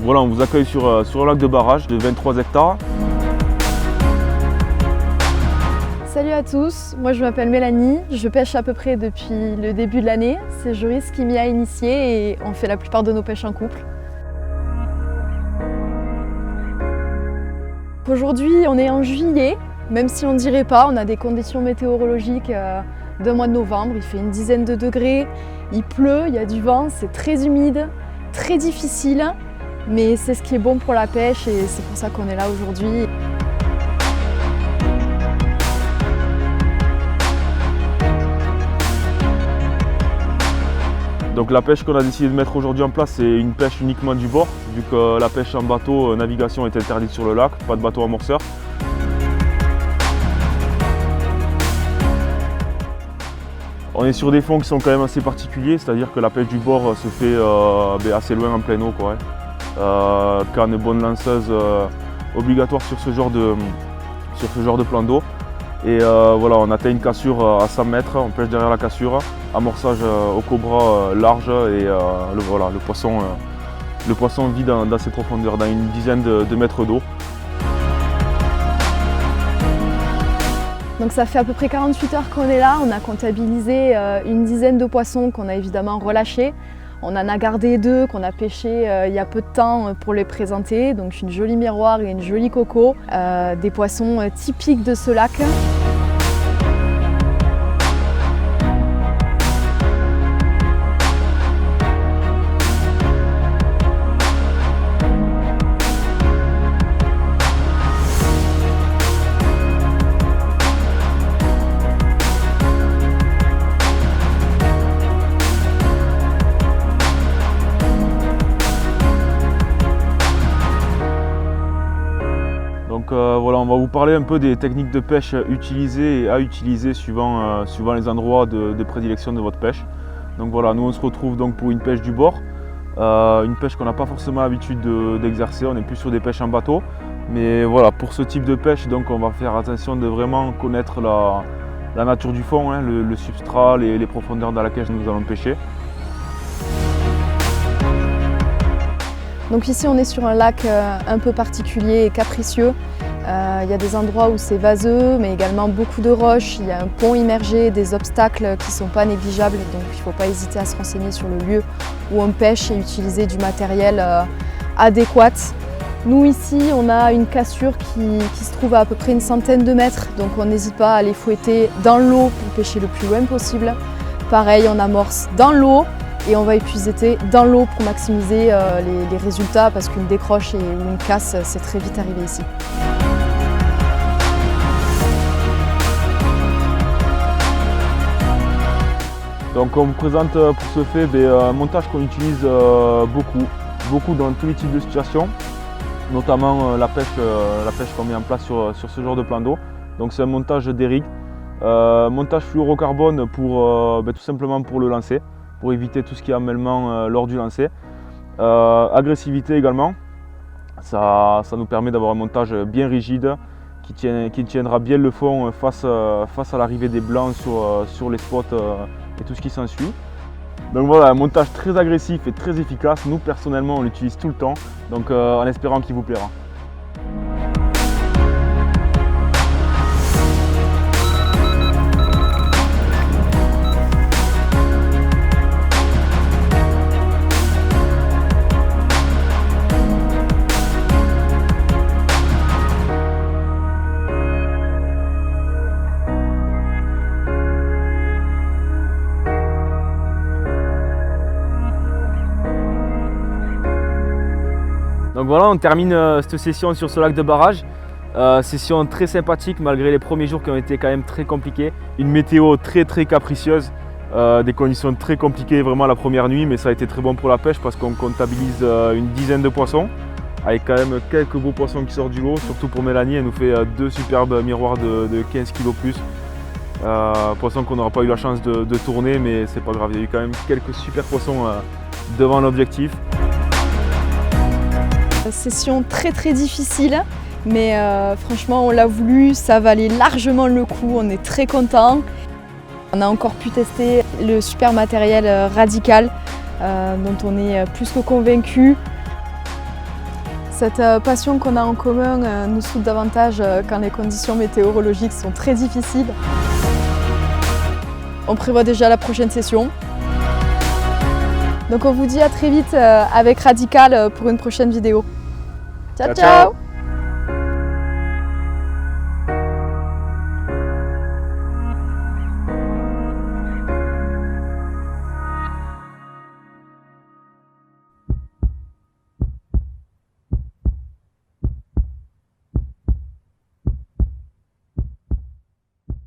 voilà, on vous accueille sur un lac de barrage de 23 hectares. Salut à tous, moi je m'appelle Mélanie, je pêche à peu près depuis le début de l'année. C'est Joris qui m'y a initié et on fait la plupart de nos pêches en couple. Aujourd'hui on est en juillet, même si on ne dirait pas, on a des conditions météorologiques d'un mois de novembre, il fait une dizaine de degrés, il pleut, il y a du vent, c'est très humide, très difficile, mais c'est ce qui est bon pour la pêche et c'est pour ça qu'on est là aujourd'hui. Donc la pêche qu'on a décidé de mettre aujourd'hui en place, c'est une pêche uniquement du bord, vu que la pêche en bateau, navigation est interdite sur le lac, pas de bateau amorceur. On est sur des fonds qui sont quand même assez particuliers, c'est-à-dire que la pêche du bord se fait assez loin en pleine eau, quoi. Canne bonne lanceuse obligatoire sur ce genre de plan d'eau. Et voilà, on atteint une cassure à 100 mètres, on pêche derrière la cassure, amorçage au cobra large et le poisson vit dans ces profondeurs, dans une dizaine de mètres d'eau. Donc ça fait à peu près 48 heures qu'on est là, on a comptabilisé une dizaine de poissons qu'on a évidemment relâchés. On en a gardé 2 qu'on a pêchés il y a peu de temps pour les présenter, donc une jolie miroir et une jolie coco, des poissons typiques de ce lac. Donc voilà, on va vous parler un peu des techniques de pêche utilisées et à utiliser suivant les endroits de prédilection de votre pêche. Donc voilà, nous on se retrouve donc pour une pêche du bord, une pêche qu'on n'a pas forcément l'habitude d'exercer, on est plus sur des pêches en bateau. Mais voilà, pour ce type de pêche, donc on va faire attention de vraiment connaître la nature du fond, hein, le substrat, les profondeurs dans lesquelles nous allons pêcher. Donc ici on est sur un lac un peu particulier et capricieux. Il y a des endroits où c'est vaseux, mais également beaucoup de roches. Il y a un pont immergé, des obstacles qui ne sont pas négligeables, donc il ne faut pas hésiter à se renseigner sur le lieu où on pêche et utiliser du matériel adéquat. Nous ici on a une cassure qui se trouve à peu près une centaine de mètres, donc on n'hésite pas à les fouetter dans l'eau pour pêcher le plus loin possible. Pareil, on amorce dans l'eau. Et on va épuiser dans l'eau pour maximiser les résultats parce qu'une décroche ou une casse, c'est très vite arrivé ici. Donc on vous présente pour ce fait un montage qu'on utilise beaucoup dans tous les types de situations, notamment la pêche qu'on met en place sur ce genre de plan d'eau. Donc c'est un montage des rigs, montage fluorocarbone pour tout simplement pour le lancer, pour éviter tout ce qui est emmêlement lors du lancer. Agressivité également, ça nous permet d'avoir un montage bien rigide qui tiendra bien le fond face à l'arrivée des blancs sur les spots et tout ce qui s'ensuit. Donc voilà, un montage très agressif et très efficace. Nous personnellement on l'utilise tout le temps, donc en espérant qu'il vous plaira. Donc voilà, on termine cette session sur ce lac de barrage. Session très sympathique malgré les premiers jours qui ont été quand même très compliqués. Une météo très capricieuse, des conditions très compliquées vraiment la première nuit, mais ça a été très bon pour la pêche parce qu'on comptabilise une dizaine de poissons, avec quand même quelques beaux poissons qui sortent du lot, surtout pour Mélanie, elle nous fait 2 superbes miroirs de 15 kg plus. Poissons qu'on n'aura pas eu la chance de tourner, mais c'est pas grave, il y a eu quand même quelques super poissons devant l'objectif. Session très difficile, mais franchement on l'a voulu, ça valait largement le coup, on est très contents. On a encore pu tester le super matériel Radical dont on est plus que convaincu. Cette passion qu'on a en commun nous soude davantage quand les conditions météorologiques sont très difficiles. On prévoit déjà la prochaine session. Donc on vous dit à très vite avec Radical pour une prochaine vidéo. Ciao, ciao!